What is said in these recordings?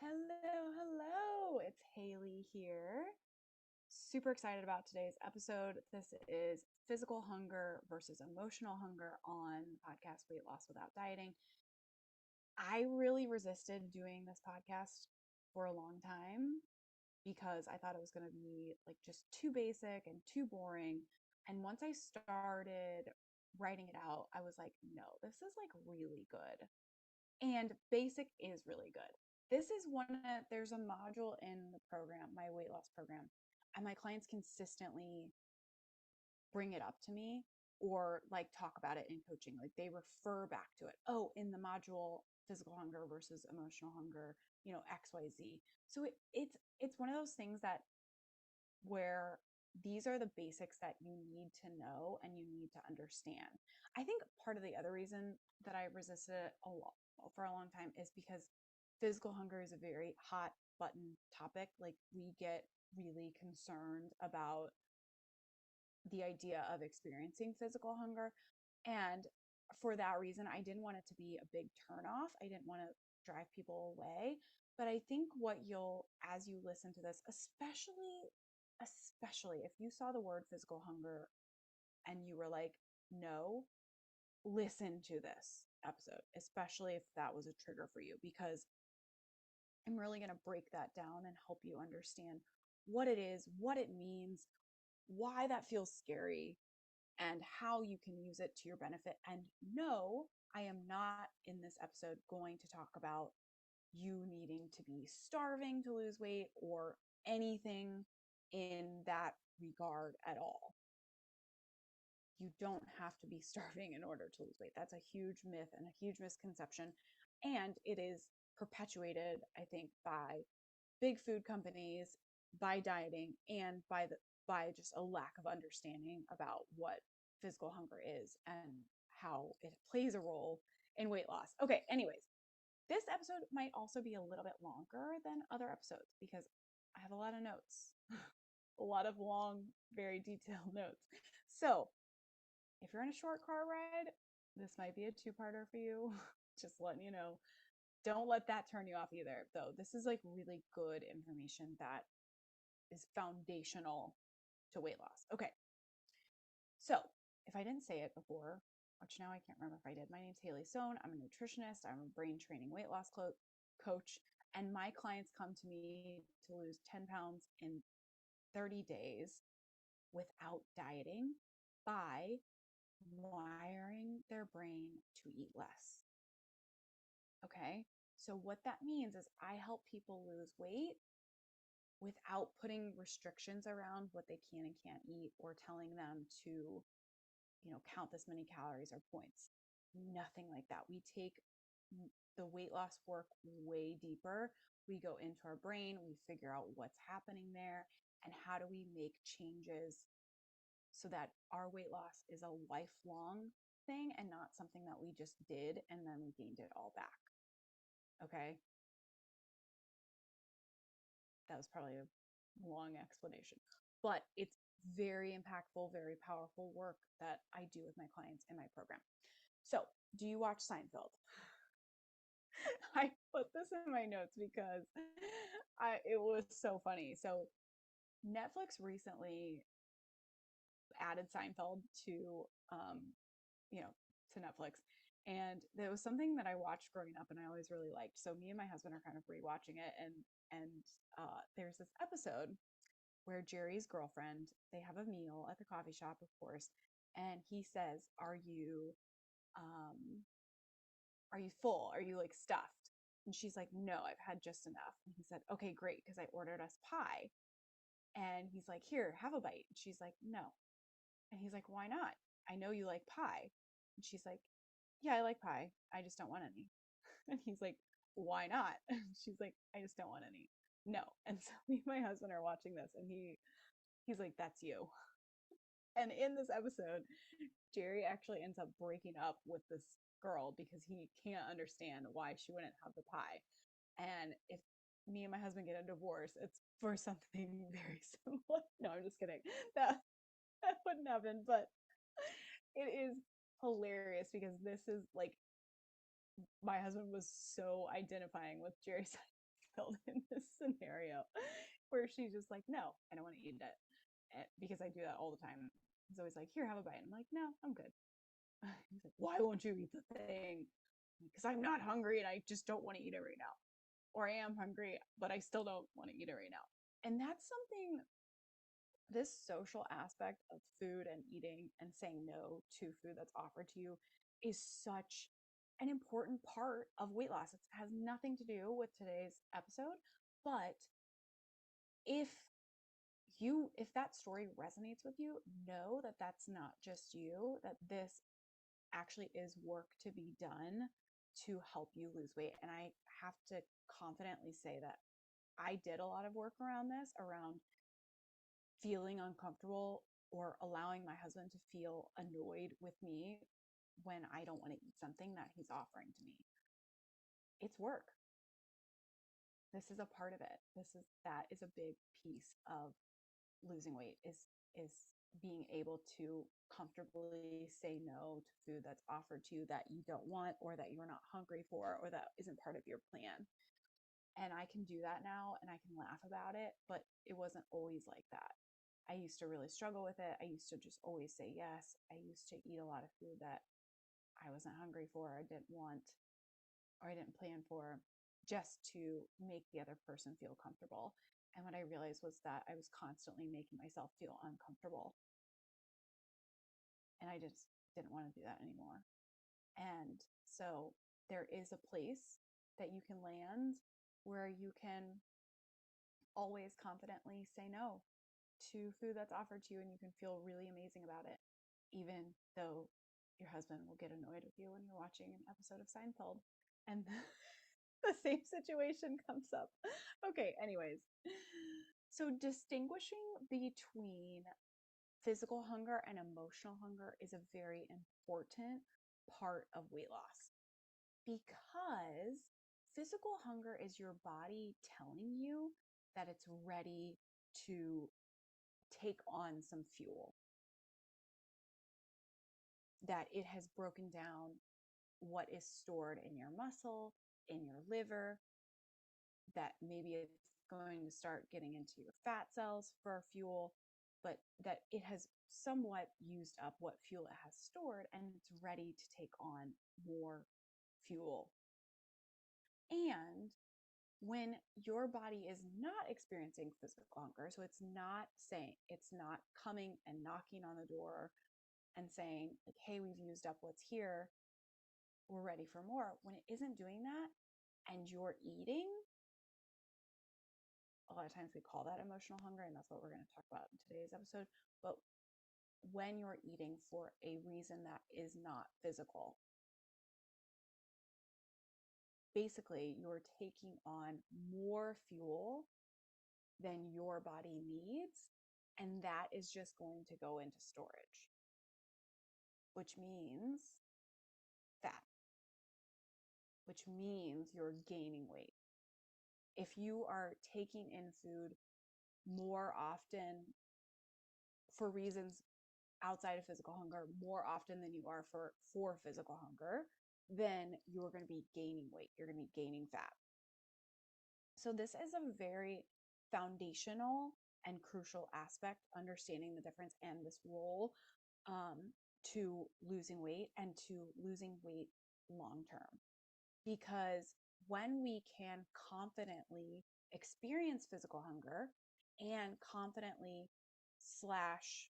Hello. It's Hayley here. Super excited about today's episode. This is physical hunger versus emotional hunger on the podcast Weight Loss Without Dieting. I really resisted doing this podcast for a long time because I thought it was going to be like just too basic and too boring. And once I started writing it out, I was like, no, this is like really good. And basic is really good. This is there's a module in the program, my weight loss program, and my clients consistently bring it up to me or like talk about it in coaching. Like they refer back to it. Oh, in the module, physical hunger versus emotional hunger, XYZ. So it's one of those things that where these are the basics that you need to know and you need to understand. I think part of the other reason that I resisted it for a long time is because physical hunger is a very hot button topic. Like we get really concerned about the idea of experiencing physical hunger. And for that reason, I didn't want it to be a big turnoff. I didn't want to drive people away. But I think what you'll, as you listen to this, especially if you saw the word physical hunger and you were like, no, listen to this episode, especially if that was a trigger for you, because I'm really going to break that down and help you understand what it is, what it means, why that feels scary, and how you can use it to your benefit. And no, I am not in this episode going to talk about you needing to be starving to lose weight or anything in that regard at all. You don't have to be starving in order to lose weight. That's a huge myth and a huge misconception. And it is perpetuated, I think, by big food companies, by dieting, and by just a lack of understanding about what physical hunger is and how it plays a role in weight loss. Okay, anyways, this episode might also be a little bit longer than other episodes because I have a lot of notes, a lot of long, very detailed notes. So, if you're on a short car ride, this might be a two-parter for you. Just letting you know. Don't let that turn you off either, though. This is like really good information that is foundational to weight loss. Okay, so if I didn't say it before, which now I can't remember if I did, my name's Hayley Sohn. I'm a nutritionist. I'm a brain training weight loss coach. And my clients come to me to lose 10 pounds in 30 days without dieting by wiring their brain to eat less. Okay, so what that means is I help people lose weight without putting restrictions around what they can and can't eat or telling them to, count this many calories or points. Nothing like that. We take the weight loss work way deeper. We go into our brain, we figure out what's happening there, and how do we make changes so that our weight loss is a lifelong thing and not something that we just did and then we gained it all back. Okay. That was probably a long explanation, but it's very impactful, very powerful work that I do with my clients in my program. So, do you watch Seinfeld? I put this in my notes because it was so funny. So, Netflix recently added Seinfeld you know, to Netflix. And there was something that I watched growing up and I always really liked. So me and my husband are kind of rewatching it and there's this episode where Jerry's girlfriend, they have a meal at the coffee shop, of course, and he says, um are you full? Are you like stuffed? And she's like, no, I've had just enough. And he said, okay, great, because I ordered us pie. And he's like, here, have a bite. And she's like, no. And he's like, why not? I know you like pie. And she's like, yeah, I like pie. I just don't want any. And he's like, why not? And she's like, I just don't want any. No. And so me and my husband are watching this and he's like, that's you. And in this episode, Jerry actually ends up breaking up with this girl because he can't understand why she wouldn't have the pie. And if me and my husband get a divorce, it's for something very similar. No, I'm just kidding. That wouldn't happen, but it is hilarious because this is like my husband was so identifying with Jerry Seinfeld. Seinfeld in this scenario where she's just like, no, I don't want to eat it because I do that all the time. He's always like, here, have a bite. I'm like, no, I'm good. He's like, why won't you eat the thing? Because I'm not hungry and I just don't want to eat it right now. Or I am hungry, but I still don't want to eat it right now. And that's something, this social aspect of food and eating and saying no to food that's offered to you is such an important part of weight loss. It has nothing to do with today's episode, but if if that story resonates with you, know that that's not just you, that this actually is work to be done to help you lose weight. And I have to confidently say that I did a lot of work around this, around feeling uncomfortable or allowing my husband to feel annoyed with me when I don't want to eat something that he's offering to me. It's work. This is a part of it. That is a big piece of losing weight, is being able to comfortably say no to food that's offered to you that you don't want, or that you're not hungry for, or that isn't part of your plan. And I can do that now and I can laugh about it, but it wasn't always like that. I used to really struggle with it. I used to just always say yes. I used to eat a lot of food that I wasn't hungry for, I didn't want, or I didn't plan for, just to make the other person feel comfortable. And what I realized was that I was constantly making myself feel uncomfortable. And I just didn't want to do that anymore. And so there is a place that you can land where you can always confidently say no to food that's offered to you, and you can feel really amazing about it, even though your husband will get annoyed with you when you're watching an episode of Seinfeld and the same situation comes up. Okay, anyways. So distinguishing between physical hunger and emotional hunger is a very important part of weight loss, because physical hunger is your body telling you that it's ready to take on some fuel, that it has broken down what is stored in your muscle, in your liver, that maybe it's going to start getting into your fat cells for fuel, but that it has somewhat used up what fuel it has stored and it's ready to take on more fuel. And when your body is not experiencing physical hunger, so it's not coming and knocking on the door and saying, like, hey, we've used up what's here, we're ready for more. When it isn't doing that and you're eating, a lot of times we call that emotional hunger, and that's what we're going to talk about in today's episode. But when you're eating for a reason that is not physical, basically you're taking on more fuel than your body needs, and that is just going to go into storage, which means fat, which means you're gaining weight. If you are taking in food more often for reasons outside of physical hunger, more often than you are for physical hunger, then you're going to be gaining weight. You're going to be gaining fat. So this is a very foundational and crucial aspect, understanding the difference and this role to losing weight and to losing weight long term. Because when we can confidently experience physical hunger and confidently slash,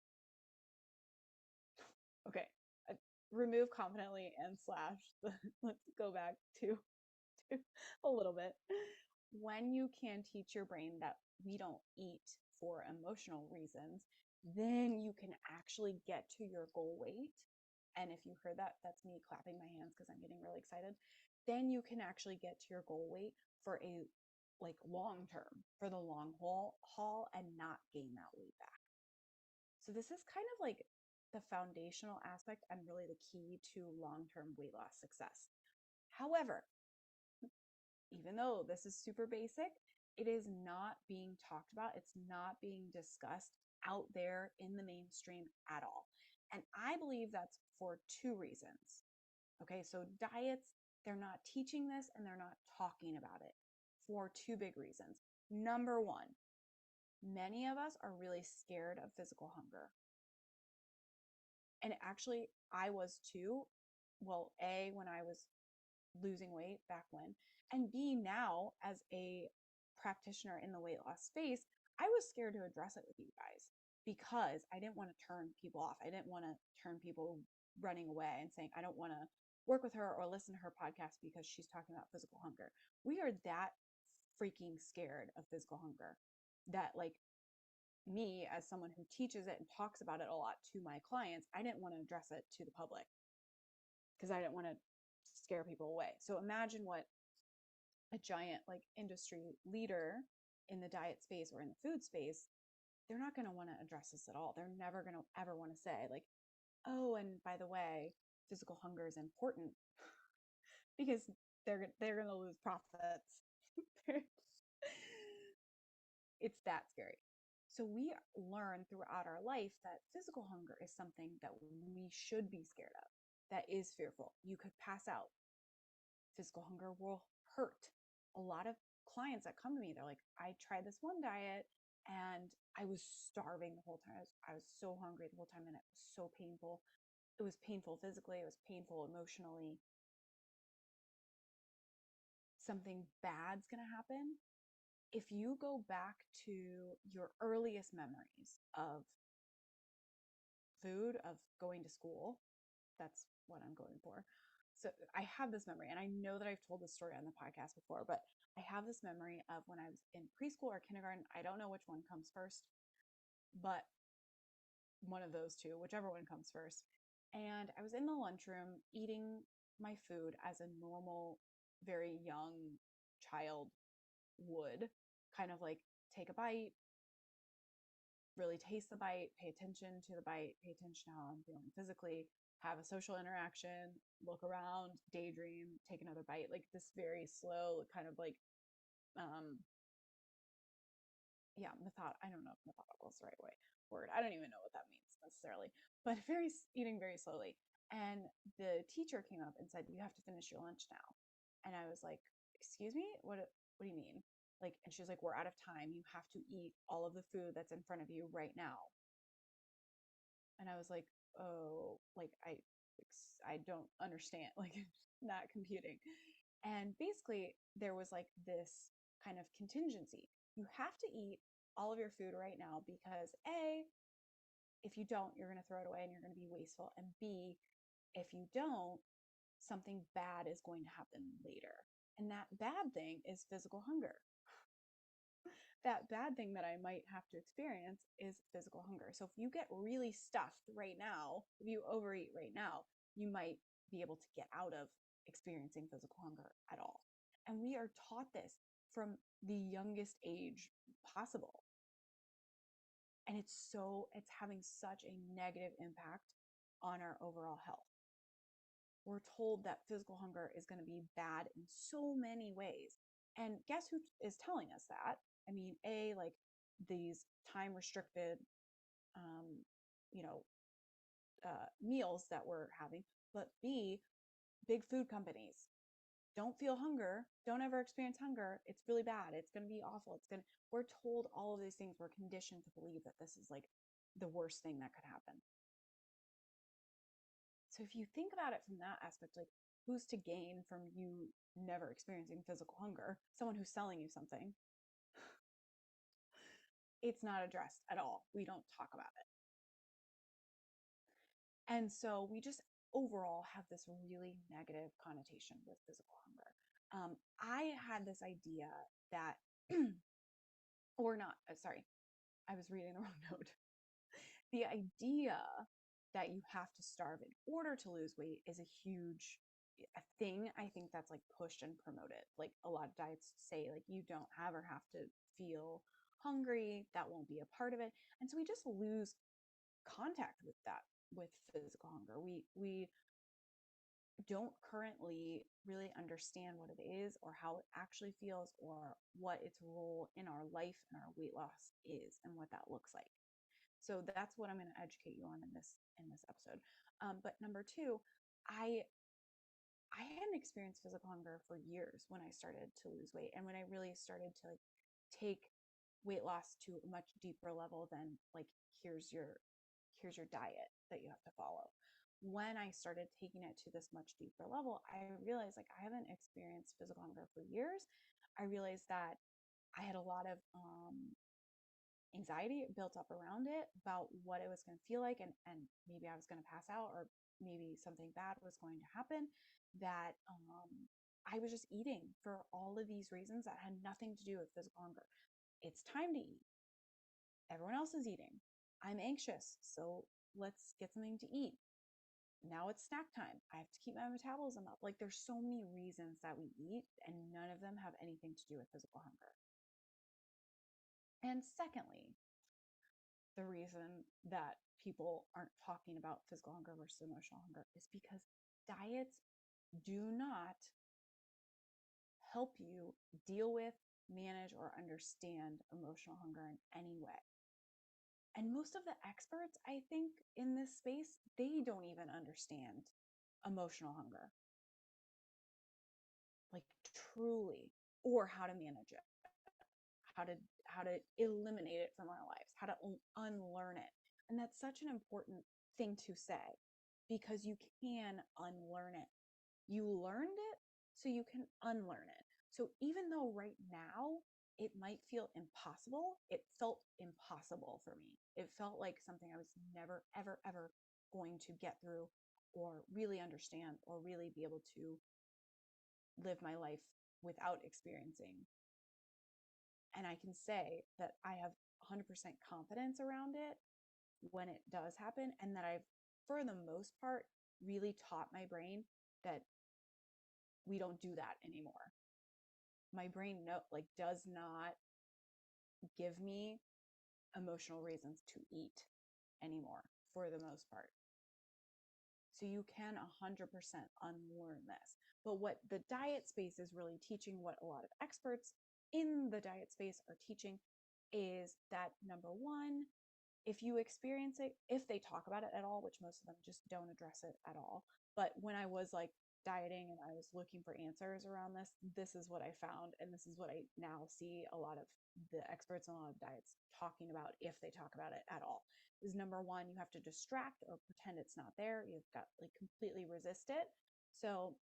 okay, remove confidently and slash, let's go back to a little bit. When you can teach your brain that we don't eat for emotional reasons, then you can actually get to your goal weight. And if you heard that, that's me clapping my hands because I'm getting really excited. Then you can actually get to your goal weight for a long term, for the long haul, and not gain that weight back. So this is kind of like the foundational aspect and really the key to long-term weight loss success. However, even though this is super basic, it is not being talked about. It's not being discussed out there in the mainstream at all. And I believe that's for two reasons. Okay, so diets, they're not teaching this and they're not talking about it for two big reasons. Number one, many of us are really scared of physical hunger. And actually, I was too. Well, A, when I was losing weight back when, and B, now as a practitioner in the weight loss space, I was scared to address it with you guys because I didn't want to turn people off. I didn't want to turn people running away and saying, I don't want to work with her or listen to her podcast because she's talking about physical hunger. We are that freaking scared of physical hunger that, like, me as someone who teaches it and talks about it a lot to my clients, I didn't want to address it to the public because I didn't want to scare people away. So imagine what a giant like industry leader in the diet space or in the food space, they're not going to want to address this at all. They're never going to ever want to say like, oh, and by the way, physical hunger is important because they're going to lose profits. It's that scary. So we learn throughout our life that physical hunger is something that we should be scared of, that is fearful. You could pass out. Physical hunger will hurt. A lot of clients that come to me, they're like, I tried this one diet and I was starving the whole time. I was so hungry the whole time and it was so painful. It was painful physically, it was painful emotionally. Something bad's going to happen. If you go back to your earliest memories of food, of going to school, that's what I'm going for. So I have this memory, and I know that I've told this story on the podcast before, but I have this memory of when I was in preschool or kindergarten. I don't know which one comes first, but one of those two, whichever one comes first. And I was in the lunchroom eating my food as a normal, very young child would, kind of like take a bite, really taste the bite, pay attention to the bite, pay attention to how I'm feeling physically, have a social interaction, look around, daydream, take another bite, like this very slow kind of like, um, yeah, I don't know if methodical is the right word. I don't even know what that means necessarily, but eating very slowly. And the teacher came up and said, you have to finish your lunch now. And I was like, excuse me, what do you mean? Like, and she was like, we're out of time. You have to eat all of the food that's in front of you right now. And I was like, oh, like I don't understand, like not computing. And basically there was like this kind of contingency. You have to eat all of your food right now because A, if you don't, you're going to throw it away and you're going to be wasteful. And B, if you don't, something bad is going to happen later. And that bad thing is physical hunger. That bad thing that I might have to experience is physical hunger. So if you get really stuffed right now, if you overeat right now, you might be able to get out of experiencing physical hunger at all. And we are taught this from the youngest age possible. And it's having such a negative impact on our overall health. We're told that physical hunger is going to be bad in so many ways. And guess who is telling us that? I mean, A, like these time restricted, um, you know, meals that we're having, but B, big food companies. Don't feel hunger. Don't ever experience hunger. It's really bad. It's going to be awful. We're told all of these things. We're conditioned to believe that this is like the worst thing that could happen. So if you think about it from that aspect, like who's to gain from you never experiencing physical hunger? Someone who's selling you something. It's not addressed at all. We don't talk about it. And so we just overall have this really negative connotation with physical hunger. I had this idea that, or not, sorry, I was reading the wrong note. The idea that you have to starve in order to lose weight is a huge a thing. I think that's like pushed and promoted. Like a lot of diets say like you don't ever have to feel hungry. That won't be a part of it. And so we just lose contact with that, with physical hunger. We don't currently really understand what it is or how it actually feels or what its role in our life and our weight loss is and what that looks like. So that's what I'm going to educate you on in this episode. But number two, I I hadn't experienced physical hunger for years when I started to lose weight, and when I really started to like take weight loss to a much deeper level than like here's your here's your diet that you have to follow. When I started taking it to this much deeper level, I realized like I haven't experienced physical hunger for years. I realized that I had a lot of anxiety built up around it about what it was going to feel like, and maybe I was going to pass out, or maybe something bad was going to happen, that I was just eating for all of these reasons that had nothing to do with physical hunger. It's time to eat. Everyone else is eating. I'm anxious, so let's get something to eat. Now it's snack time. I have to keep my metabolism up. Like there's so many reasons that we eat, and none of them have anything to do with physical hunger. And secondly, the reason that people aren't talking about physical hunger versus emotional hunger is because diets do not help you deal with, manage, or understand emotional hunger in any way. And most of the experts, I think, in this space, they don't even understand emotional hunger, like truly, or how to manage it, how to how to eliminate it from our lives, how to unlearn it. And that's such an important thing to say, because you can unlearn it. You learned it, so you can unlearn it. So even though right now it might feel impossible, it felt impossible for me. It felt like something I was never, ever, ever going to get through or really understand or really be able to live my life without experiencing. And I can say that I have 100% confidence around it when it does happen, and that I've, for the most part, really taught my brain that we don't do that anymore. My brain does not give me emotional reasons to eat anymore, for the most part. So you can 100% unlearn this. But what the diet space is really teaching, what a lot of experts in the diet space are teaching, is that number one, if you experience it, if they talk about it at all, which most of them just don't address it at all. But when I was like dieting and I was looking for answers around this is what I found. And this is what I now see a lot of the experts on a lot of diets talking about, if they talk about it at all. Is number one, you have to distract or pretend it's not there. You've got like completely resist it. So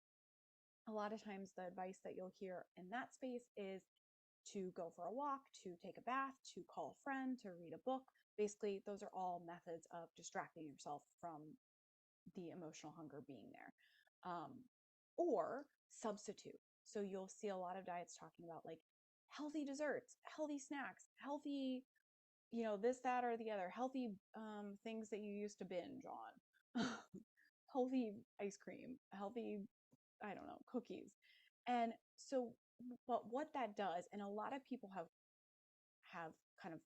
a lot of times the advice that you'll hear in that space is to go for a walk, to take a bath, to call a friend, to read a book. Basically, those are all methods of distracting yourself from the emotional hunger being there. Or substitute. So you'll see a lot of diets talking about like healthy desserts, healthy snacks, healthy, this, that, or the other, healthy things that you used to binge on, healthy ice cream, healthy, I don't know, cookies. And so, but what that does, and a lot of people have kind of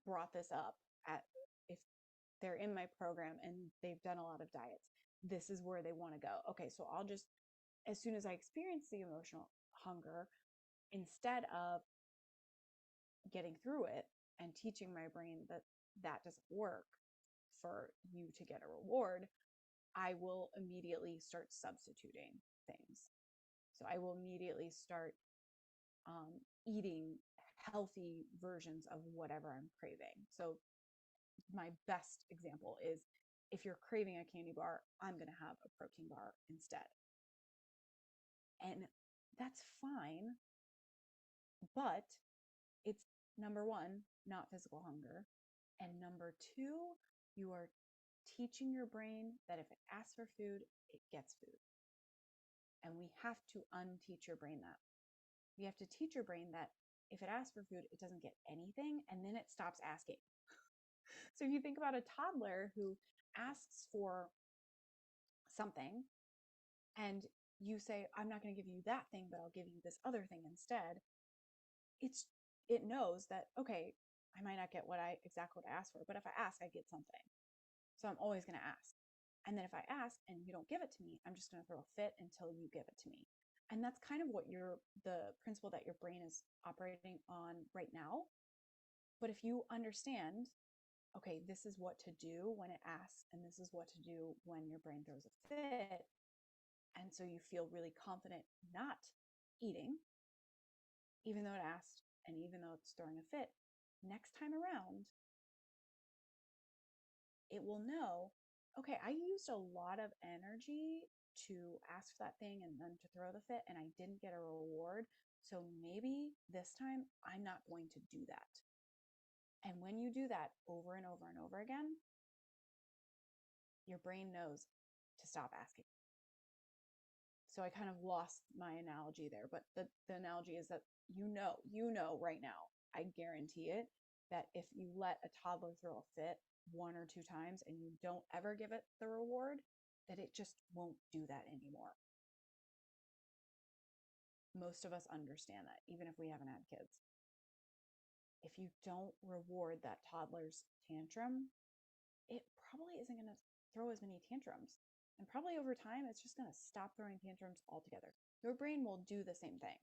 brought this up at, if they're in my program and they've done a lot of diets, this is where they want to go. Okay, so I'll just, as soon as I experience the emotional hunger, instead of getting through it and teaching my brain that that doesn't work for you to get a reward, I will immediately start substituting things. So I will immediately start eating healthy versions of whatever I'm craving. So my best example is, if you're craving a candy bar, I'm going to have a protein bar instead. And that's fine, but it's, number one, not physical hunger. And number two, you are teaching your brain that if it asks for food, it gets food. And we have to unteach your brain that. We have to teach your brain that if it asks for food, it doesn't get anything, and then it stops asking. So if you think about a toddler who asks for something and you say, I'm not going to give you that thing, but I'll give you this other thing instead, it knows that, okay, I might not get exactly what I asked for, but if I ask, I get something. So I'm always going to ask. And then if I ask and you don't give it to me, I'm just going to throw a fit until you give it to me. And that's kind of what the principle that your brain is operating on right now. But if you understand, okay, this is what to do when it asks, and this is what to do when your brain throws a fit, And so you feel really confident not eating, even though it asked and even though it's throwing a fit. Next time around, it will know, okay, I used a lot of energy to ask for that thing and then to throw the fit, and I didn't get a reward. So maybe this time I'm not going to do that. And when you do that over and over and over again, your brain knows to stop asking. So I kind of lost my analogy there, but the analogy is that you know right now, I guarantee it, that if you let a toddler throw a fit 1 or 2 times and you don't ever give it the reward, that it just won't do that anymore. Most of us understand that, even if we haven't had kids. If you don't reward that toddler's tantrum, it probably isn't going to throw as many tantrums. And probably over time, it's just going to stop throwing tantrums altogether. Your brain will do the same thing.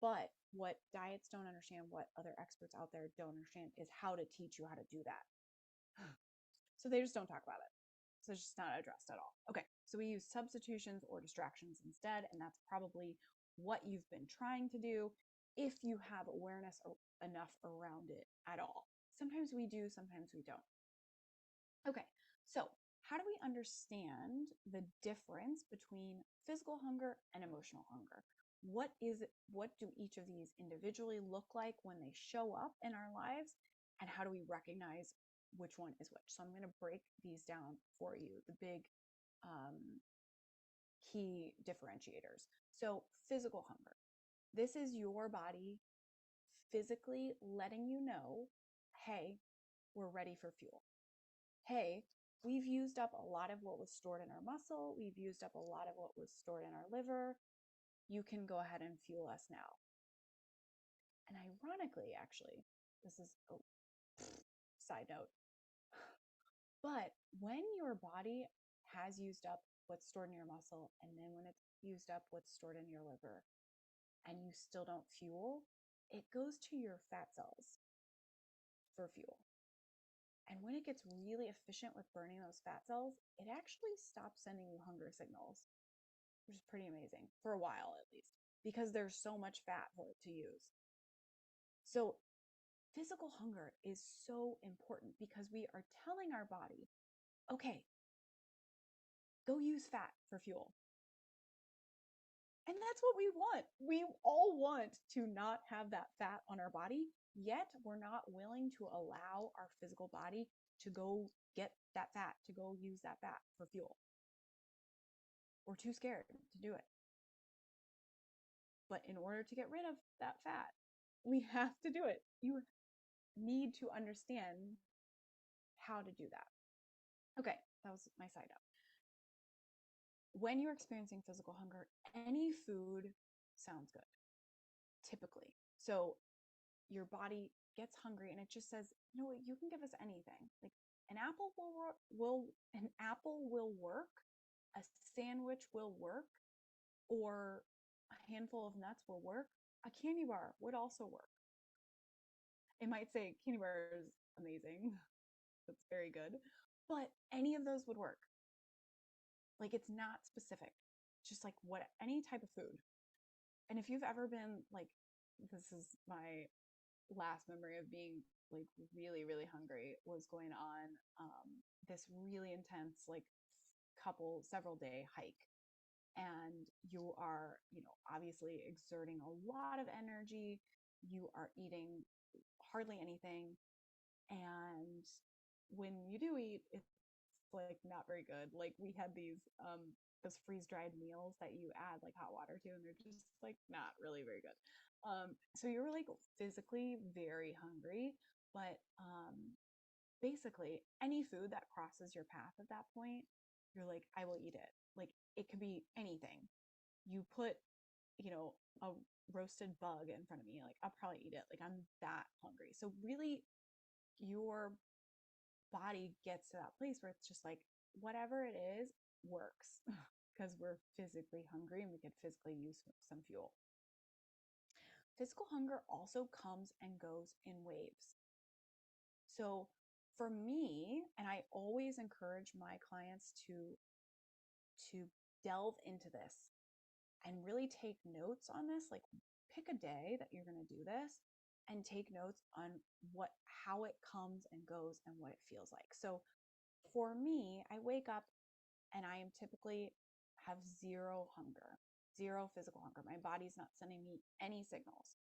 But what diets don't understand, what other experts out there don't understand, is how to teach you how to do that. So they just don't talk about it. So it's just not addressed at all. Okay, so we use substitutions or distractions instead, and that's probably what you've been trying to do if you have awareness enough around it at all. Sometimes we do, sometimes we don't. Okay, so how do we understand the difference between physical hunger and emotional hunger? What do each of these individually look like when they show up in our lives? And how do we recognize which one is which? So I'm going to break these down for you, the big key differentiators. So physical hunger. This is your body physically letting you know, hey, we're ready for fuel. Hey, we've used up a lot of what was stored in our muscle. We've used up a lot of what was stored in our liver. You can go ahead and fuel us now. And ironically, actually, this is a side note, but when your body has used up what's stored in your muscle, and then when it's used up what's stored in your liver, and you still don't fuel, it goes to your fat cells for fuel. And when it gets really efficient with burning those fat cells, it actually stops sending you hunger signals, which is pretty amazing for a while at least, because there's so much fat for it to use. So physical hunger is so important because we are telling our body, okay, go use fat for fuel. And that's what we want. We all want to not have that fat on our body, yet we're not willing to allow our physical body to go get that fat, to go use that fat for fuel. We're too scared to do it. But in order to get rid of that fat, we have to do it. You need to understand how to do that. Okay, that was my side note. When you're experiencing physical hunger, any food sounds good, typically. So your body gets hungry and it just says, you know what, you can give us anything. Like an apple will work, a sandwich will work, or a handful of nuts will work. A candy bar would also work. It might say candy bar is amazing. That's very good. But any of those would work. Like it's not specific. Just like what any type of food. And if you've ever been like, this is my last memory of being like really, really hungry, was going on this really intense like several day hike. And you are, obviously exerting a lot of energy. You are eating hardly anything. And when you do eat, it's like not very good. Like we had those freeze-dried meals that you add like hot water to, and they're just like not really very good. So you're like physically very hungry, but basically any food that crosses your path at that point, you're like, I will eat it. Like it could be anything. You put, a roasted bug in front of me, like I'll probably eat it. Like I'm that hungry. So really your body gets to that place where it's just like whatever it is works because we're physically hungry and we could physically use some fuel. Physical hunger also comes and goes in waves. So for me, and I always encourage my clients to delve into this and really take notes on this. Like, pick a day that you're going to do this and take notes on how it comes and goes and what it feels like. So for me, I wake up and I am typically have zero hunger, zero physical hunger. My body's not sending me any signals.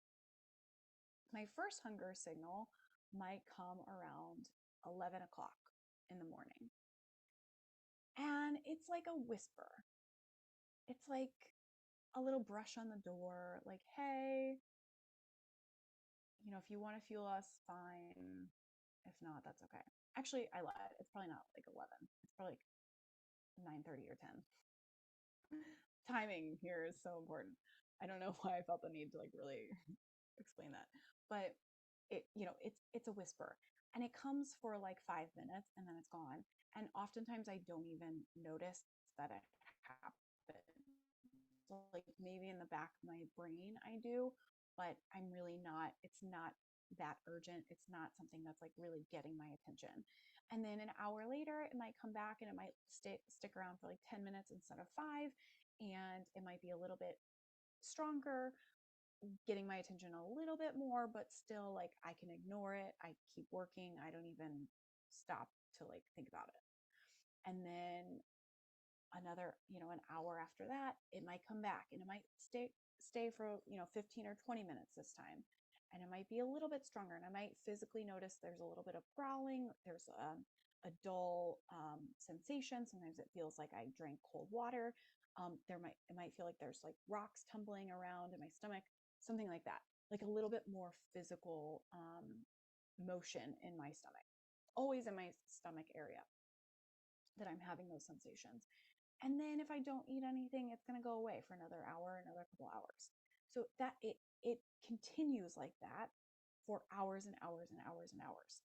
My first hunger signal might come around 11 o'clock in the morning. And it's like a whisper. It's like a little brush on the door, like, hey, if you want to fuel us, fine. If not, that's okay. Actually, I lied. It's probably not like 11. It's probably like 9:30 or 10. Timing here is so important. I don't know why I felt the need to like really explain that, but it's a whisper, and it comes for like 5 minutes and then it's gone. And oftentimes I don't even notice that it happened. So like maybe in the back of my brain I do, but I'm really not. It's not that urgent. It's not something that's like really getting my attention. And then an hour later, it might come back and it might stick around for like 10 minutes instead of 5. And it might be a little bit stronger, getting my attention a little bit more, but still like I can ignore it. I keep working. I don't even stop to like think about it. And then another, an hour after that, it might come back and it might stay for, 15 or 20 minutes this time. And it might be a little bit stronger. And I might physically notice there's a little bit of growling. There's a dull sensation. Sometimes it feels like I drank cold water. It might feel like there's like rocks tumbling around in my stomach, something like that. Like a little bit more physical motion in my stomach, always in my stomach area that I'm having those sensations. And then if I don't eat anything, it's going to go away for another hour, another couple hours. So that it continues like that for hours and hours and hours and hours.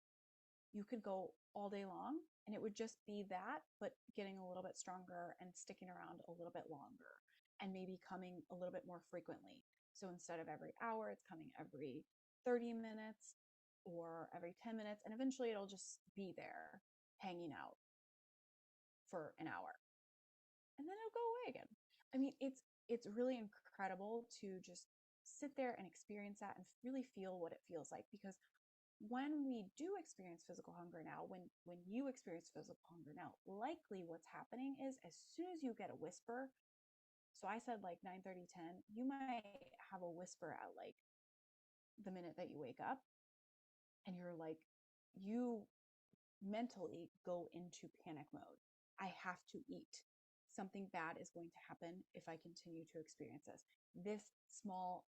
You could go all day long and it would just be that, but getting a little bit stronger and sticking around a little bit longer and maybe coming a little bit more frequently. So instead of every hour, it's coming every 30 minutes or every 10 minutes. And eventually it'll just be there hanging out for an hour, and then it'll go away again. I mean, it's really incredible to just sit there and experience that and really feel what it feels like. Because when we do experience physical hunger now, when you experience physical hunger now, likely what's happening is as soon as you get a whisper, so I said like 9:30, 10, you might have a whisper at like the minute that you wake up, and you're like, you mentally go into panic mode. I have to eat. Something bad is going to happen if I continue to experience this. This small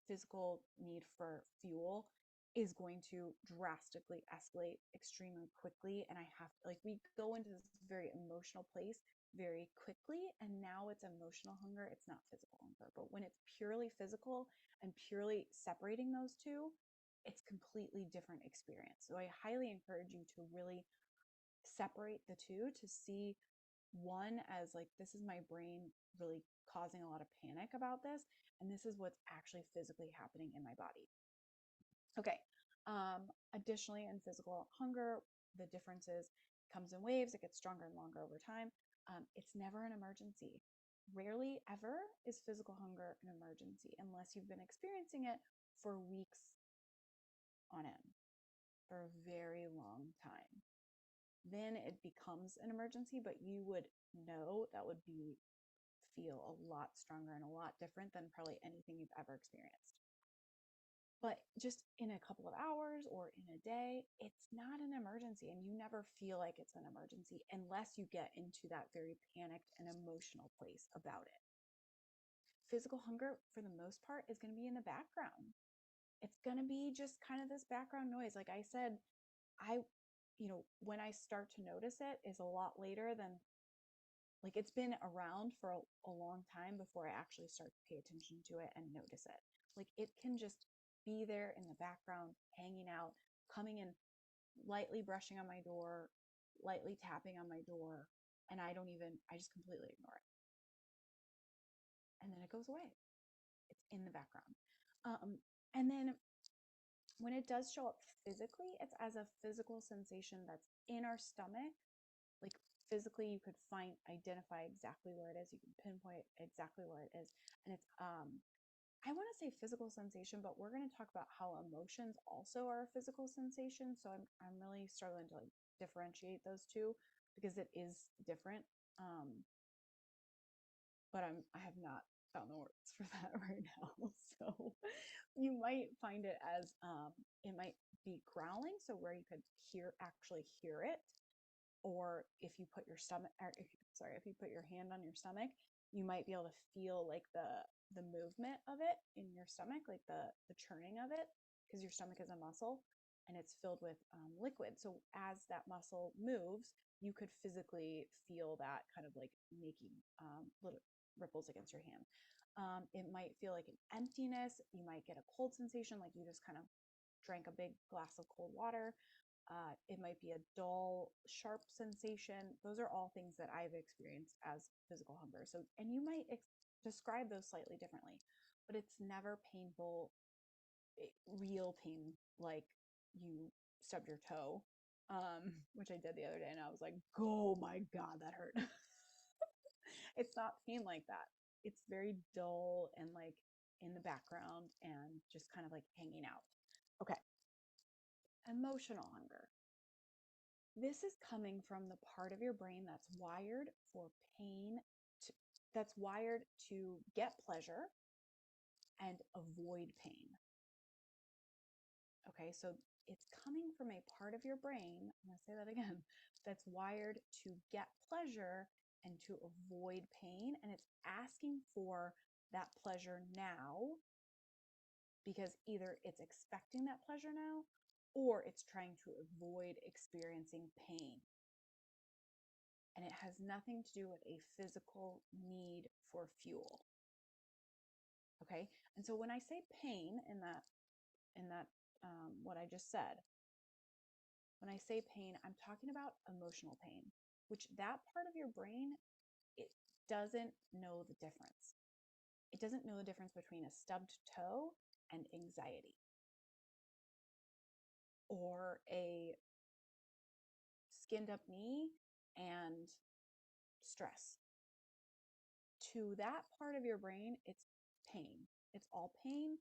physical need for fuel is going to drastically escalate extremely quickly. And I have to, like, we go into this very emotional place very quickly. And now it's emotional hunger, it's not physical hunger. But when it's purely physical and purely separating those two, it's completely different experience. So I highly encourage you to really separate the two, to see one as like, this is my brain really causing a lot of panic about this, and this is what's actually physically happening in my body. Okay. Additionally, in physical hunger, the differences comes in waves. It gets stronger and longer over time. It's never an emergency. Rarely ever is physical hunger an emergency unless you've been experiencing it for weeks on end, for a very long time. Then it becomes an emergency, but you would know that would feel a lot stronger and a lot different than probably anything you've ever experienced. But just in a couple of hours or in a day, it's not an emergency, and you never feel like it's an emergency unless you get into that very panicked and emotional place about it. Physical hunger, for the most part, is going to be in the background. It's going to be just kind of this background noise. Like I said, when I start to notice it is a lot later than, like, it's been around for a long time before I actually start to pay attention to it and notice it. Like, it can just be there in the background, hanging out, coming in, lightly brushing on my door, lightly tapping on my door, and I just completely ignore it. And then it goes away. It's in the background. And then when it does show up physically, it's as a physical sensation that's in our stomach, like physically you could identify exactly where it is. You can pinpoint exactly where it is. And it's I want to say physical sensation, but we're going to talk about how emotions also are a physical sensation. So I'm really struggling to like differentiate those two because it is different. But I have not found the words for that right now. So you might find it as it might be growling, so where you could actually hear it, or if you put your stomach, or if you put your hand on your stomach, you might be able to feel like the movement of it in your stomach, like the churning of it, because your stomach is a muscle and it's filled with liquid. So as that muscle moves, you could physically feel that kind of like making little ripples against your hand. It might feel like an emptiness. You might get a cold sensation, like you just kind of drank a big glass of cold water. It might be a dull, sharp sensation. Those are all things that I've experienced as physical hunger. So, and you might describe those slightly differently, but it's never painful, real pain, like you stubbed your toe, which I did the other day, and I was like, oh my God, that hurt. It's not pain like that. It's very dull and like in the background and just kind of like hanging out. Okay. Emotional hunger. This is coming from the part of your brain that's wired for pain, that's wired to get pleasure and avoid pain. Okay, so it's coming from a part of your brain, I'm going to say that again, that's wired to get pleasure and to avoid pain. And it's asking for that pleasure now because either it's expecting that pleasure now or it's trying to avoid experiencing pain. And it has nothing to do with a physical need for fuel. Okay, and so when I say pain in that what I just said, when I say pain, I'm talking about emotional pain, which that part of your brain, it doesn't know the difference. It doesn't know the difference between a stubbed toe and anxiety, or a skinned up knee and stress. To that part of your brain, it's pain. It's all pain,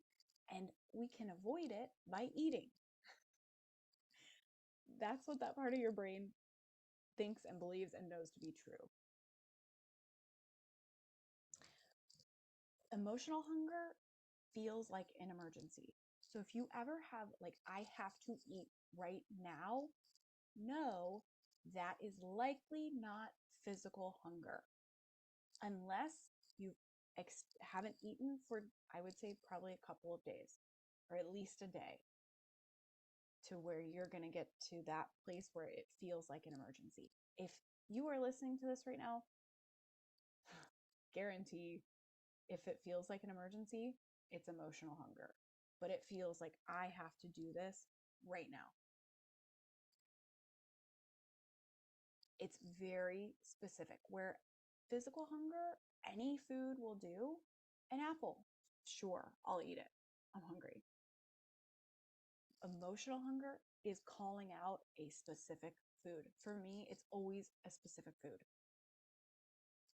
and we can avoid it by eating. That's what that part of your brain thinks and believes and knows to be true. Emotional hunger feels like an emergency. So if you ever have, like, I have to eat right now, know that is likely not physical hunger. Unless you haven't eaten for, I would say, probably a couple of days, or at least a day, to where you're going to get to that place where it feels like an emergency. If you are listening to this right now, guarantee if it feels like an emergency, it's emotional hunger. But it feels like I have to do this right now. It's very specific. Where physical hunger, any food will do. An apple, sure, I'll eat it. I'm hungry. Emotional hunger is calling out a specific food. For me, it's always a specific food.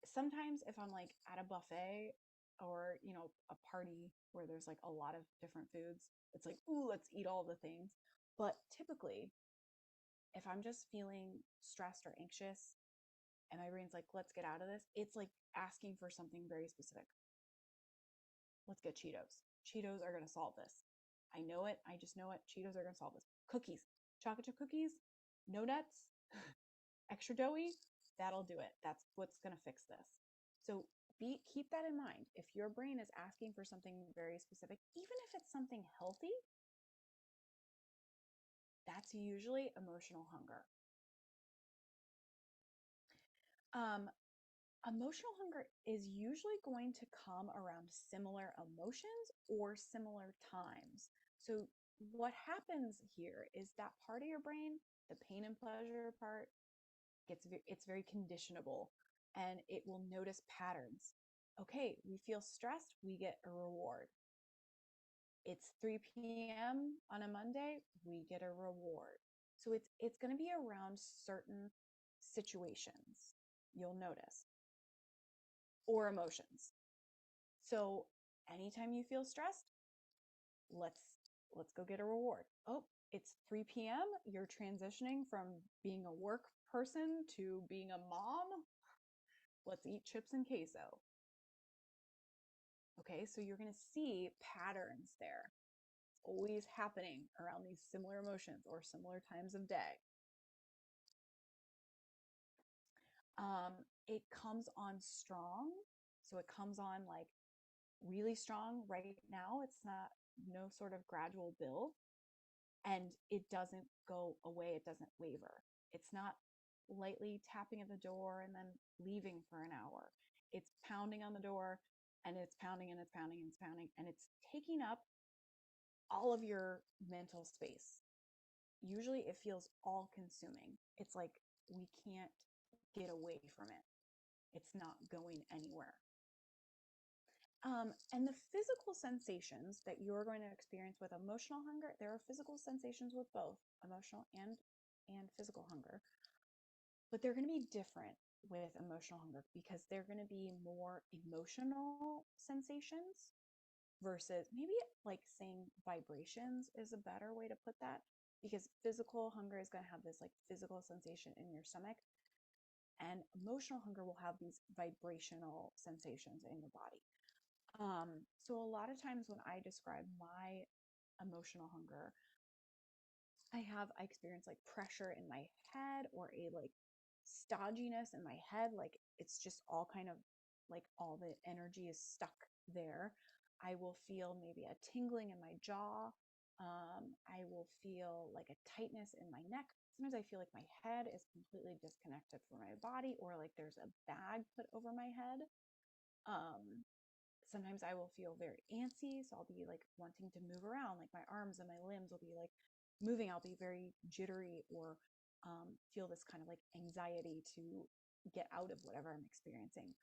Sometimes if I'm like at a buffet or, a party where there's like a lot of different foods, it's like, ooh, let's eat all the things. But typically, if I'm just feeling stressed or anxious and my brain's like, let's get out of this, it's like asking for something very specific. Let's get Cheetos. Cheetos are going to solve this. I know it. I just know it. Cheetos are going to solve this. Cookies, chocolate chip cookies, no nuts, extra doughy, that'll do it. That's what's going to fix this. So keep that in mind. If your brain is asking for something very specific, even if it's something healthy, that's usually emotional hunger. Emotional hunger is usually going to come around similar emotions or similar times. So what happens here is that part of your brain, the pain and pleasure part, it's very conditionable, and it will notice patterns. Okay, we feel stressed, we get a reward. It's 3 p.m. on a Monday, we get a reward. So it's going to be around certain situations, you'll notice, or emotions. So anytime you feel stressed, let's go get a reward. Oh, it's 3 p.m. You're transitioning from being a work person to being a mom. Let's eat chips and queso. Okay, so you're going to see patterns there. It's always happening around these similar emotions or similar times of day. It comes on strong. So it comes on like really strong right now. It's not no sort of gradual build, and it doesn't go away. It doesn't waver. It's not lightly tapping at the door and then leaving for an hour. It's pounding on the door, and it's pounding and it's pounding and it's pounding, and it's taking up all of your mental space. Usually it feels all consuming. It's like we can't get away from it. It's not going anywhere. And the physical sensations that you're going to experience with emotional hunger, there are physical sensations with both emotional and physical hunger, but they're going to be different with emotional hunger because they're going to be more emotional sensations versus maybe like saying vibrations is a better way to put that, because physical hunger is going to have this like physical sensation in your stomach, and emotional hunger will have these vibrational sensations in your body. So a lot of times when I describe my emotional hunger, I experience like pressure in my head or a like stodginess in my head. Like it's just all kind of like all the energy is stuck there. I will feel maybe a tingling in my jaw. I will feel like a tightness in my neck. Sometimes I feel like my head is completely disconnected from my body, or like there's a bag put over my head. Um, Sometimes I will feel very antsy. So I'll be like wanting to move around, like my arms and my limbs will be like moving. I'll be very jittery or feel this kind of like anxiety to get out of whatever I'm experiencing.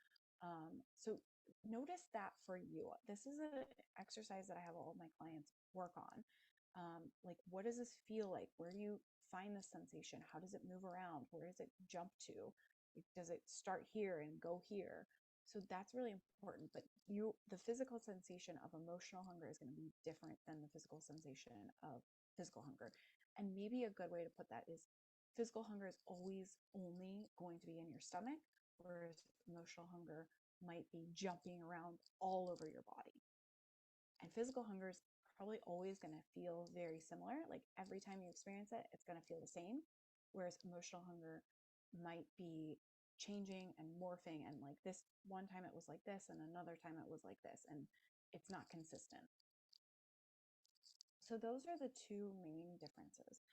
So notice that for you. This is an exercise that I have all of my clients work on. Like, what does this feel like? Where do you find the sensation? How does it move around? Where does it jump to? Does it start here and go here? So that's really important. But the physical sensation of emotional hunger is going to be different than the physical sensation of physical hunger. And maybe a good way to put that is physical hunger is always only going to be in your stomach, whereas emotional hunger might be jumping around all over your body. And physical hunger is probably always going to feel very similar. Like every time you experience it, it's going to feel the same. Whereas emotional hunger might be changing and morphing. And like this one time it was like this, and another time it was like this. And it's not consistent. So those are the two main differences.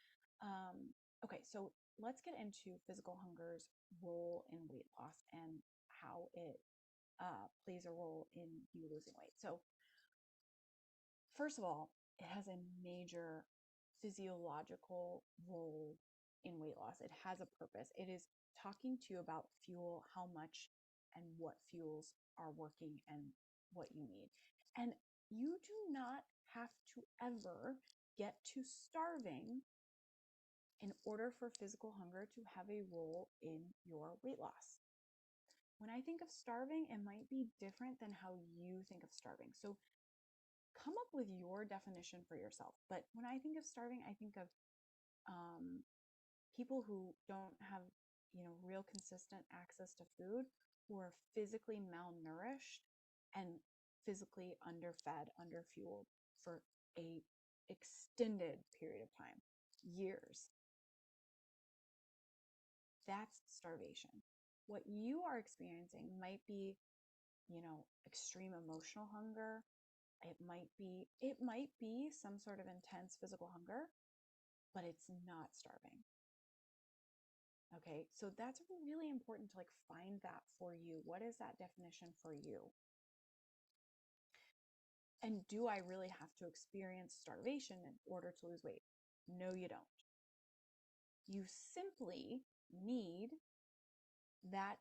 Okay, so let's get into physical hunger's role in weight loss and how it plays a role in you losing weight. So first of all, it has a major physiological role in weight loss. It has a purpose. It is talking to you about fuel, how much and what fuels are working and what you need. And you do not have to ever get to starving in order for physical hunger to have a role in your weight loss. When I think of starving, it might be different than how you think of starving. So come up with your definition for yourself. But when I think of starving, I think of people who don't have, real consistent access to food, who are physically malnourished and physically underfed, underfueled for a extended period of time, years. That's starvation. What you are experiencing might be, extreme emotional hunger. It might be some sort of intense physical hunger, but it's not starving. Okay, so that's really important to like find that for you. What is that definition for you? And do I really have to experience starvation in order to lose weight? No, you don't. You simply need that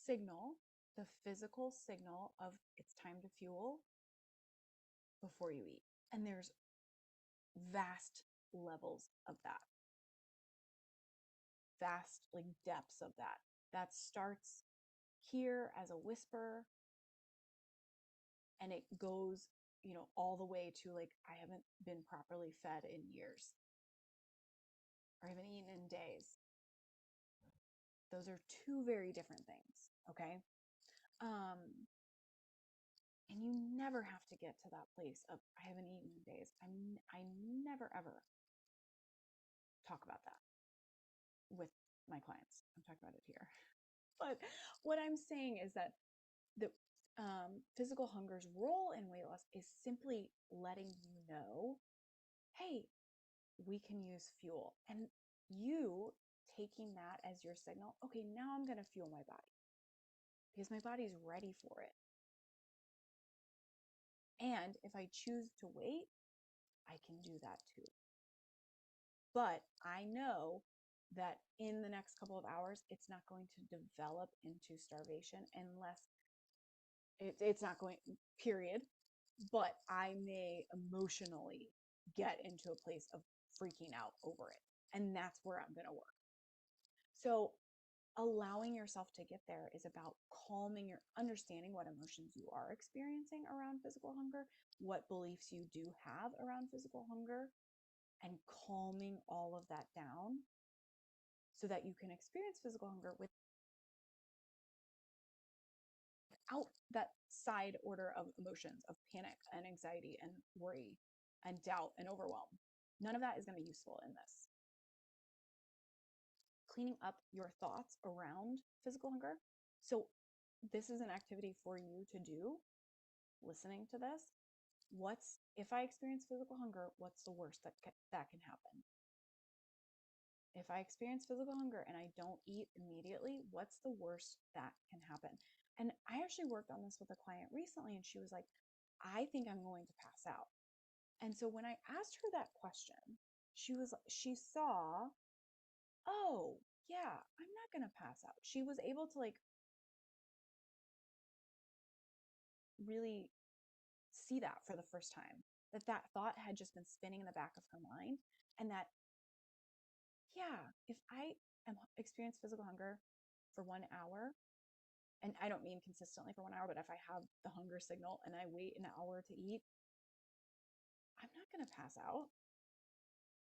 signal, the physical signal of it's time to fuel before you eat. And there's vast levels of that. vast like depths of that. That starts here as a whisper and it goes, all the way to like, I haven't been properly fed in years or I haven't eaten in days. Those are two very different things. Okay. And you never have to get to that place of I haven't eaten in days. I never ever talk about that with my clients. I'm talking about it here. But what I'm saying is that the physical hunger's role in weight loss is simply letting you know, hey, we can use fuel. And you taking that as your signal, okay, now I'm going to fuel my body because my body's ready for it. And if I choose to wait, I can do that too. But I know that in the next couple of hours, it's not going to develop into starvation unless it's not going, period. But I may emotionally get into a place of freaking out over it. And that's where I'm going to work. So allowing yourself to get there is about calming your understanding what emotions you are experiencing around physical hunger, what beliefs you do have around physical hunger, and calming all of that down so that you can experience physical hunger without that side order of emotions of panic and anxiety and worry and doubt and overwhelm. None of that is going to be useful in this. Cleaning up your thoughts around physical hunger. So this is an activity for you to do, listening to this. If I experience physical hunger, what's the worst that can happen? If I experience physical hunger and I don't eat immediately, what's the worst that can happen? And I actually worked on this with a client recently, and she was like, I think I'm going to pass out. And so when I asked her that question, she saw, oh, yeah, I'm not going to pass out. She was able to like really see that for the first time, that thought had just been spinning in the back of her mind. And that, yeah, if I am experience physical hunger for 1 hour, and I don't mean consistently for 1 hour, but if I have the hunger signal and I wait an hour to eat, I'm not going to pass out.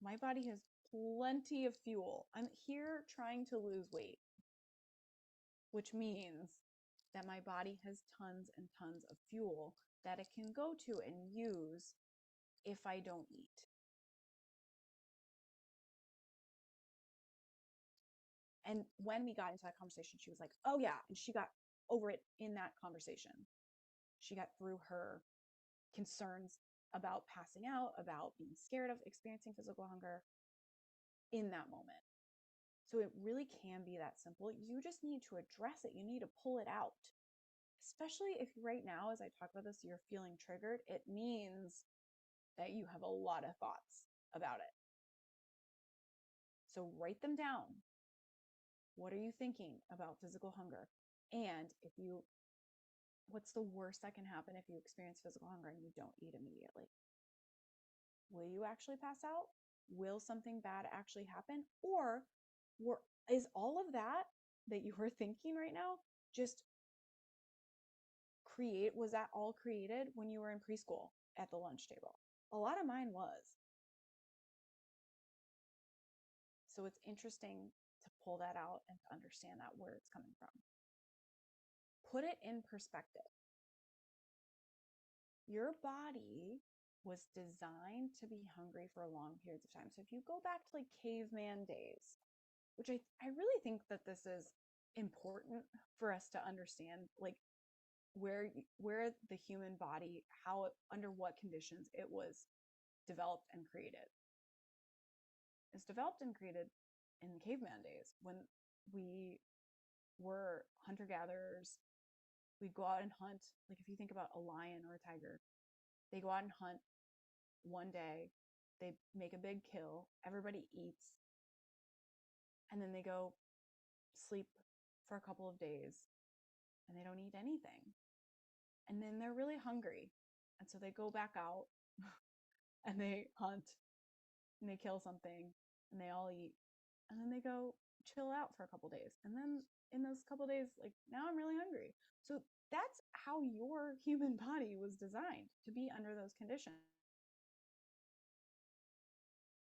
My body has plenty of fuel. I'm here trying to lose weight, which means that my body has tons and tons of fuel that it can go to and use if I don't eat. And when we got into that conversation, she was like, oh yeah. And she got over it in that conversation. She got through her concerns about passing out, about being scared of experiencing physical hunger in that moment. So it really can be that simple. You just need to address it. You need to pull it out. Especially if right now, as I talk about this, you're feeling triggered, it means that you have a lot of thoughts about it. So write them down. What are you thinking about physical hunger? And what's the worst that can happen if you experience physical hunger and you don't eat immediately? Will you actually pass out? Will something bad actually happen? Or is all of that you were thinking right now just was that all created when you were in preschool at the lunch table? A lot of mine was. So it's interesting to pull that out and to understand that where it's coming from. Put it in perspective. Your body was designed to be hungry for long periods of time. So if you go back to like caveman days, which I really think that this is important for us to understand, like where the human body, under what conditions it was developed and created. It's developed and created in caveman days when we were hunter-gatherers. We'd go out and hunt. Like if you think about a lion or a tiger, they go out and hunt one day, they make a big kill, everybody eats, and then they go sleep for a couple of days and they don't eat anything. And then they're really hungry. And so they go back out and they hunt and they kill something and they all eat. and then they go chill out for a couple days. And then in those couple days, like, now I'm really hungry. So that's how your human body was designed, to be under those conditions,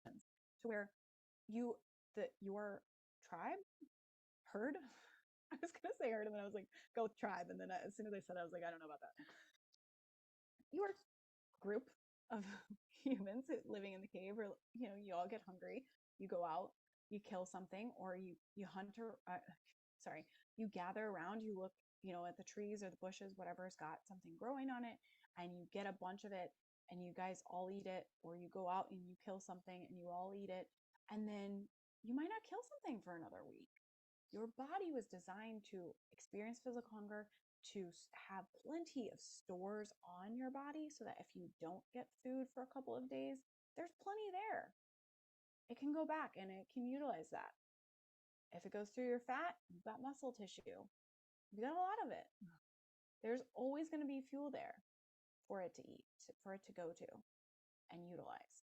to where your tribe, herd, I was gonna say herd, and then I was like, go with tribe, and then as soon as I said it, I was like, I don't know about that. Your group of humans living in the cave, or you all get hungry, you go out, you kill something, or you hunt, or sorry, you gather around, you look, at the trees or the bushes, whatever's got something growing on it, and you get a bunch of it, and you guys all eat it, or you go out and you kill something and you all eat it, and then you might not kill something for another week. Your body was designed to experience physical hunger, to have plenty of stores on your body so that if you don't get food for a couple of days, there's plenty there. It can go back and it can utilize that. If it goes through your fat, you've got muscle tissue. You've got a lot of it. There's always going to be fuel there for it to eat, for it to go to and utilize.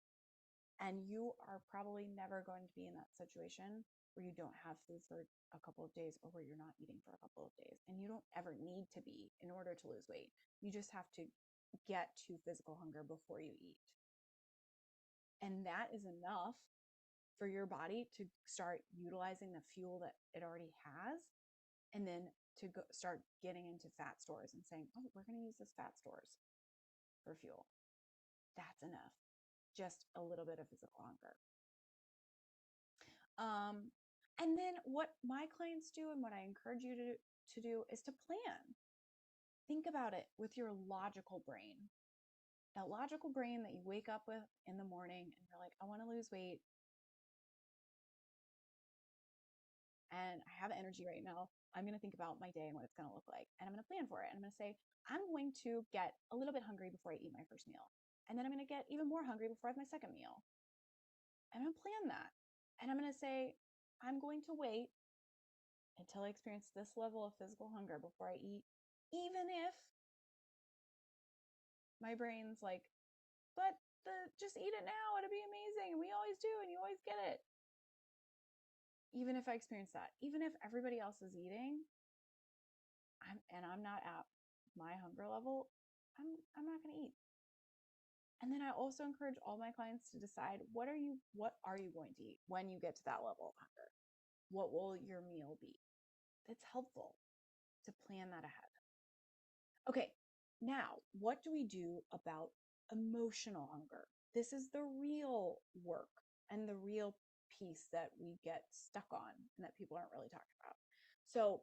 And you are probably never going to be in that situation where you don't have food for a couple of days, or where you're not eating for a couple of days. And you don't ever need to be in order to lose weight. You just have to get to physical hunger before you eat. And that is enough for your body to start utilizing the fuel that it already has, and then to start getting into fat stores and saying, oh, we're going to use this fat stores for fuel. That's enough. Just a little bit of physical hunger. And then what my clients do, and what I encourage you to do, is to plan. Think about it with your logical brain. That logical brain that you wake up with in the morning and you're like, I want to lose weight, and I have energy right now. I'm going to think about my day and what it's going to look like. And I'm going to plan for it. And I'm going to say, I'm going to get a little bit hungry before I eat my first meal. And then I'm going to get even more hungry before I have my second meal. I'm going to plan that. And I'm going to say, I'm going to wait until I experience this level of physical hunger before I eat, even if my brain's like, but just eat it now. It'll be amazing. We always do, and you always get it. Even if I experience that, even if everybody else is eating, I'm not at my hunger level, I'm not going to eat. And then I also encourage all my clients to decide, what are you going to eat when you get to that level of hunger? What will your meal be? It's helpful to plan that ahead. Okay, now what do we do about emotional hunger? This is the real work and the real piece that we get stuck on and that people aren't really talking about. So,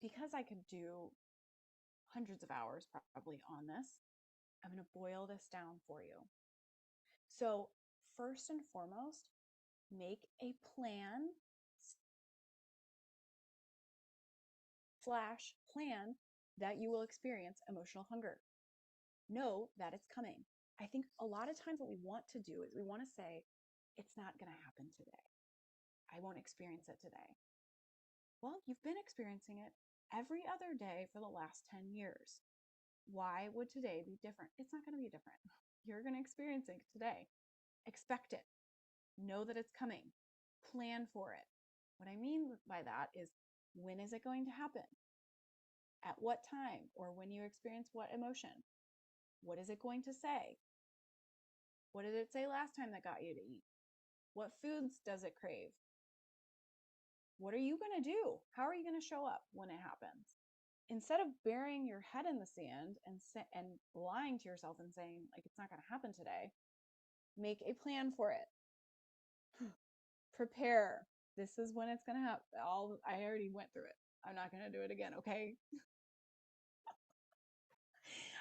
because I could do hundreds of hours probably on this, I'm going to boil this down for you. So, first and foremost, make a plan / plan that you will experience emotional hunger. Know that it's coming. I think a lot of times what we want to do is we want to say, it's not going to happen today. I won't experience it today. Well, you've been experiencing it every other day for the last 10 years. Why would today be different? It's not going to be different. You're going to experience it today. Expect it. Know that it's coming. Plan for it. What I mean by that is, when is it going to happen? At what time? Or when you experience what emotion? What is it going to say? What did it say last time that got you to eat? What foods does it crave? What are you going to do? How are you going to show up when it happens? Instead of burying your head in the sand and lying to yourself and saying, like, it's not going to happen today, make a plan for it. Prepare. This is when it's going to happen. I already went through it. I'm not going to do it again, okay?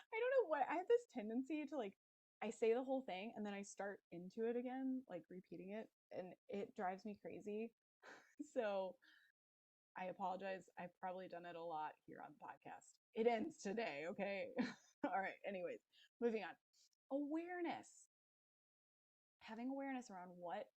I don't know what, I have this tendency to, like, I say the whole thing and then I start into it again, like repeating it, and it drives me crazy. So I apologize. I've probably done it a lot here on the podcast. It ends today, okay? All right, anyways, moving on. Awareness. Having awareness around what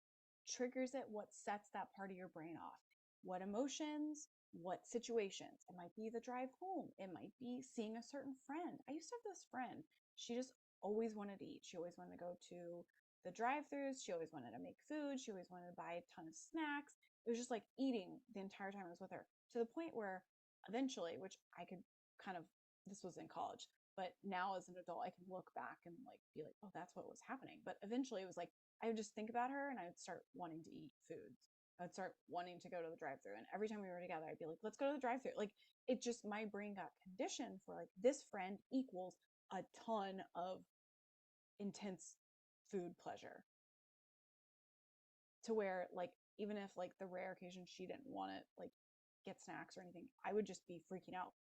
triggers it, what sets that part of your brain off, what emotions, what situations. It might be the drive home. It might be seeing a certain friend. I used to have this friend. She just always wanted to eat. She always wanted to go to the drive-throughs. She always wanted to make food. She always wanted to buy a ton of snacks. It was just like eating the entire time I was with her, to the point where eventually, which I could kind of, this was in college, but now as an adult, I can look back and like be like, oh, that's what was happening. But eventually it was like, I would just think about her and I would start wanting to eat foods. I would start wanting to go to the drive-through. And every time we were together, I'd be like, let's go to the drive-through. Like it just, my brain got conditioned for like, this friend equals a ton of intense food pleasure, to where like, even if like the rare occasion she didn't want to like get snacks or anything, I would just be freaking out,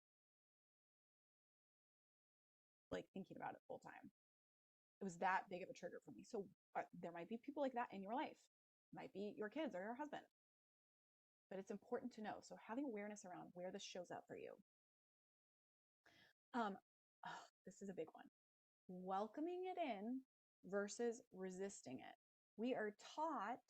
like thinking about it full time. It was that big of a trigger for me. So there might be people like that in your life. It might be your kids or your husband, but it's important to know. So having awareness around where this shows up for you. This is a big one. Welcoming it in versus resisting it. We are taught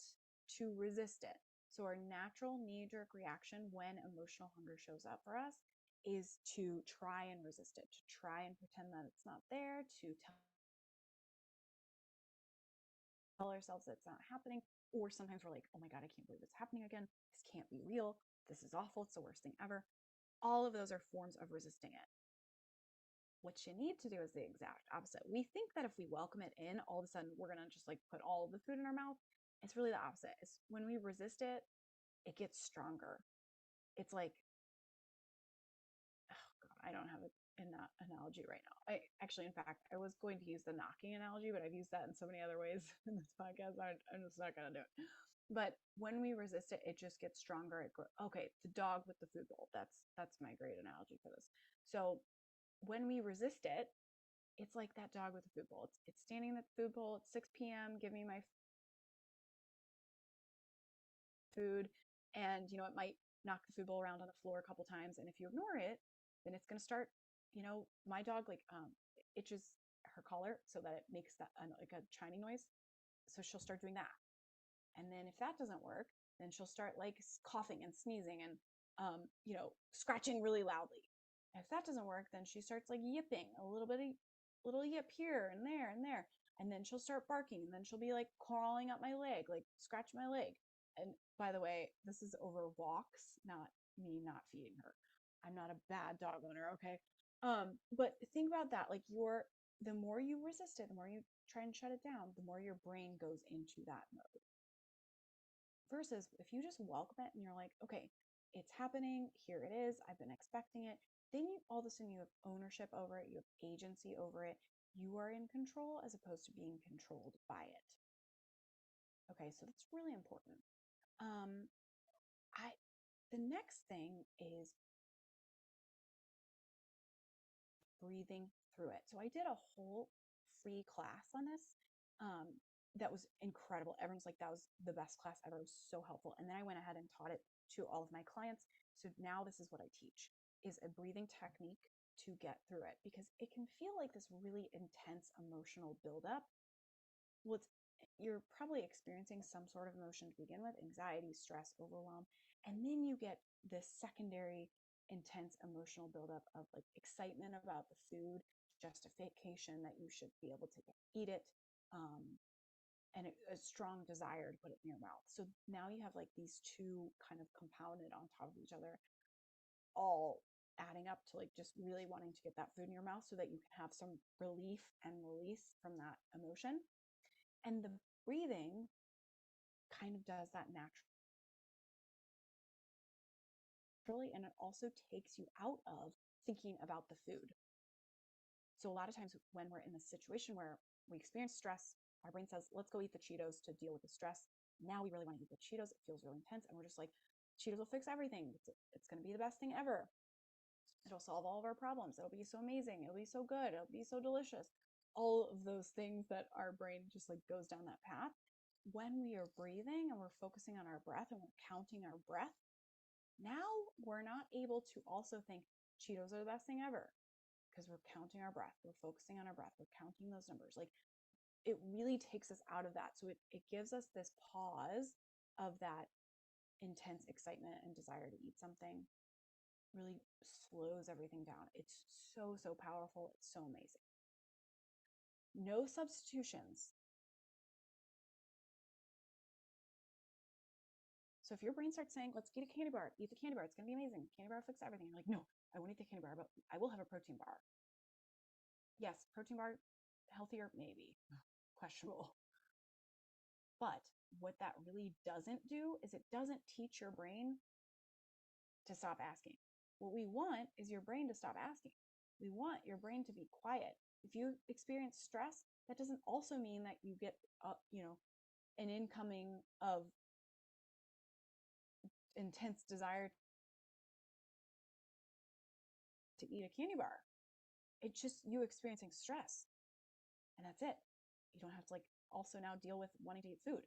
to resist it. So our natural knee-jerk reaction when emotional hunger shows up for us is to try and resist it, to try and pretend that it's not there, to tell ourselves that it's not happening. Or sometimes we're like, oh my God, I can't believe it's happening again. This can't be real. This is awful. It's the worst thing ever. All of those are forms of resisting it. What you need to do is the exact opposite. We think that if we welcome it in, all of a sudden we're going to just like put all of the food in our mouth. It's really the opposite. It's when we resist it, it gets stronger. It's like, oh God, I don't have an analogy right now. I actually, in fact, I was going to use the knocking analogy, but I've used that in so many other ways in this podcast. I'm just not going to do it. But when we resist it, it just gets stronger. It grows. Okay, the dog with the food bowl. That's my great analogy for this. So when we resist it, it's like that dog with the food bowl. It's standing at the food bowl at 6 p.m. Give me my food. And, it might knock the food bowl around on the floor a couple times. And if you ignore it, then it's going to start, my dog like itches her collar so that it makes that like a chiming noise. So she'll start doing that. And then if that doesn't work, then she'll start like coughing and sneezing and, scratching really loudly. If that doesn't work, then she starts like yipping a little yip here and there and there. And then she'll start barking, and then she'll be like crawling up my leg, like scratch my leg. And by the way, this is over walks, not me not feeding her. I'm not a bad dog owner, okay? But think about that. Like the more you resist it, the more you try and shut it down, the more your brain goes into that mode. Versus if you just welcome it and you're like, okay, it's happening, here it is, I've been expecting it, then all of a sudden you have ownership over it, you have agency over it, you are in control as opposed to being controlled by it. Okay, so that's really important. I the next thing is breathing through it. So I did a whole free class on this. That was incredible. Everyone's like, that was the best class ever. It was so helpful. And then I went ahead and taught it to all of my clients. So now this is what I teach, is a breathing technique to get through it, because it can feel like this really intense emotional buildup. Well, you're probably experiencing some sort of emotion to begin with: anxiety, stress, overwhelm. And then you get this secondary intense emotional buildup of like excitement about the food, justification that you should be able to eat it, and a strong desire to put it in your mouth. So now you have like these two kind of compounded on top of each other, all adding up to like just really wanting to get that food in your mouth so that you can have some relief and release from that emotion. And the breathing kind of does that naturally, and it also takes you out of thinking about the food. So a lot of times when we're in a situation where we experience stress, our brain says, let's go eat the Cheetos to deal with the stress. Now we really want to eat the Cheetos. It feels really intense. And we're just like, Cheetos will fix everything. It's going to be the best thing ever. It'll solve all of our problems. It'll be so amazing. It'll be so good. It'll be so delicious. All of those things that our brain just like goes down that path. When we are breathing and we're focusing on our breath and we're counting our breath, now we're not able to also think Cheetos are the best thing ever, because we're counting our breath. We're focusing on our breath. We're counting those numbers. Like, it really takes us out of that. So it gives us this pause of that intense excitement and desire to eat something. Really slows everything down. It's so powerful. It's so amazing. No substitutions. So if your brain starts saying, let's eat a candy bar, eat the candy bar, it's going to be amazing. Candy bar will fix everything. You're like, no, I won't eat the candy bar, but I will have a protein bar. Yes, protein bar, healthier, maybe. Questionable. But what that really doesn't do is it doesn't teach your brain to stop asking. What we want is your brain to stop asking. We want your brain to be quiet. If you experience stress, that doesn't also mean that you get, an incoming of intense desire to eat a candy bar. It's just you experiencing stress, and that's it. You don't have to also now deal with wanting to eat food.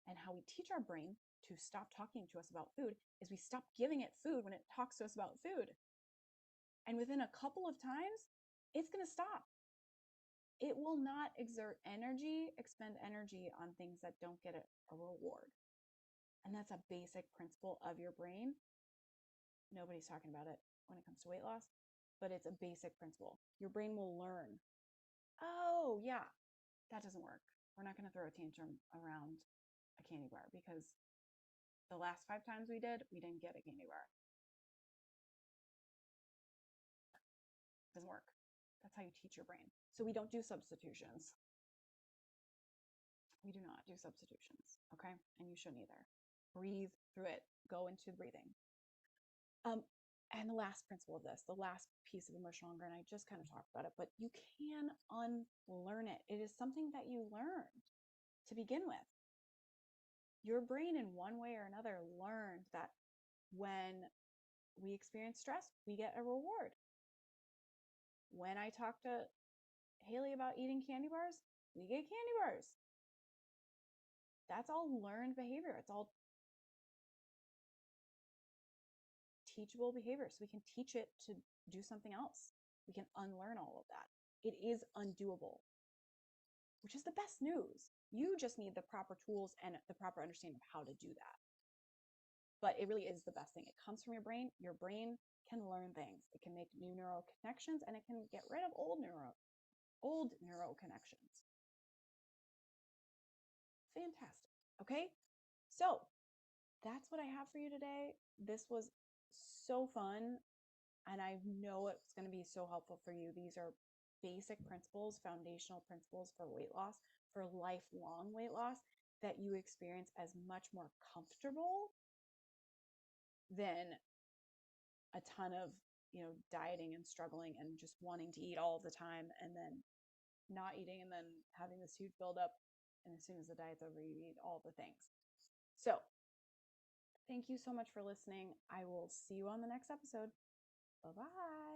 And how we teach our brain to stop talking to us about food is we stop giving it food when it talks to us about food. And within a couple of times, it's going to stop. It will not expend energy on things that don't get a reward. And that's a basic principle of your brain. Nobody's talking about it when it comes to weight loss, but it's a basic principle. Your brain will learn, oh, yeah, that doesn't work. We're not going to throw a tantrum around a candy bar because the last 5 times we didn't get a candy bar. It doesn't work. That's how you teach your brain. So we don't do substitutions. We do not do substitutions, okay? And you shouldn't either. Breathe through it. Go into breathing. And the last principle of this, the last piece of emotional hunger, and I just kind of talked about it, but you can unlearn it. It is something that you learned to begin with. Your brain, in one way or another, learned that when we experience stress, we get a reward. When I talk to Hayley about eating candy bars, we get candy bars. That's all learned behavior. It's all teachable behavior. So we can teach it to do something else. We can unlearn all of that. It is undoable, which is the best news. You just need the proper tools and the proper understanding of how to do that. But it really is the best thing. It comes from your brain. Your brain can learn things. It can make new neural connections, and it can get rid of old neural connections. Fantastic. Okay, so that's what I have for you today. This was so fun, and I know it's going to be so helpful for you. These are basic principles, foundational principles for weight loss, for lifelong weight loss, that you experience as much more comfortable than a ton of dieting and struggling and just wanting to eat all the time and then not eating and then having this huge buildup, and as soon as the diet's over you eat all the things. So thank you so much for listening. I will see you on the next episode. Bye-bye.